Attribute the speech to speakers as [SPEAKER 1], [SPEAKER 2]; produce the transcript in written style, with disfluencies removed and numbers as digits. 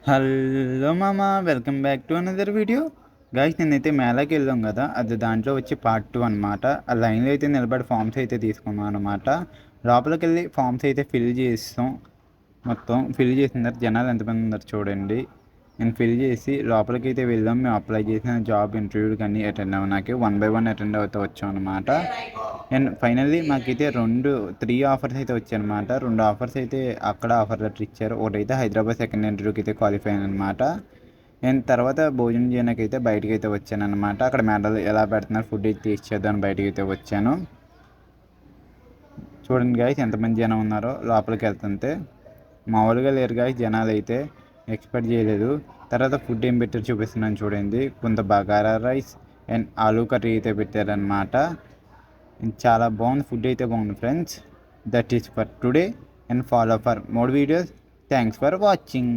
[SPEAKER 1] Hello మామ, welcome back to another video. Guys, నేనైతే మేళాకి వెళ్ళాం కదా, అది దాంట్లో వచ్చి పార్ట్ 2 అనమాట. ఆ లైన్లో అయితే నిలబడి ఫామ్స్ అయితే తీసుకున్నాం అనమాట. లోపలికి వెళ్ళి ఫామ్స్ అయితే ఫిల్ చేస్తాం. మొత్తం ఫిల్ చేసిన తర్వాత జనాలు ఎంతమంది ఉన్నారు చూడండి. నేను ఫిల్ చేసి లోపలికి అయితే వెళ్దాం. మేము అప్లై చేసిన జాబ్ ఇంటర్వ్యూలు కానీ అటెండ్ అవ్వడానికి 1 బై 1 అటెండ్ అవుతూ వచ్చాం అనమాట. అండ్ ఫైనల్లీ మాకైతే 3 ఆఫర్స్ అయితే వచ్చాయన్నమాట. 2 ఆఫర్స్ అయితే అక్కడ ఆఫర్ లెటర్ ఇచ్చారు. ఒకటైతే హైదరాబాద్ సెకండ్ ఇంటర్వ్యూకి అయితే క్వాలిఫై అయ్యాను అనమాట. అండ్ తర్వాత భోజనం చేయడానికి అయితే బయటకి అయితే వచ్చాను అనమాట. అక్కడ మేడలు ఎలా పెడుతున్నారు, ఫుడ్ అయితే టేస్ట్ చేద్దామని బయటకి అయితే వచ్చాను. చూడండి గాయస్, ఎంతమంది జనం ఉన్నారో లోపలికి వెళ్తుంటే. మామూలుగా లేరు గాయస్ జనాలు అయితే, ఎక్స్పెక్ట్ చేయలేదు. తర్వాత ఫుడ్ ఏం పెట్టారు చూపిస్తున్నాను చూడండి. కొంత bagara rice and aloo curry అయితే పెట్టారనమాట. చాలా బాగుంది, ఫుడ్ అయితే బాగుంది friends. That is for today and follow for more videos. Thanks for watching.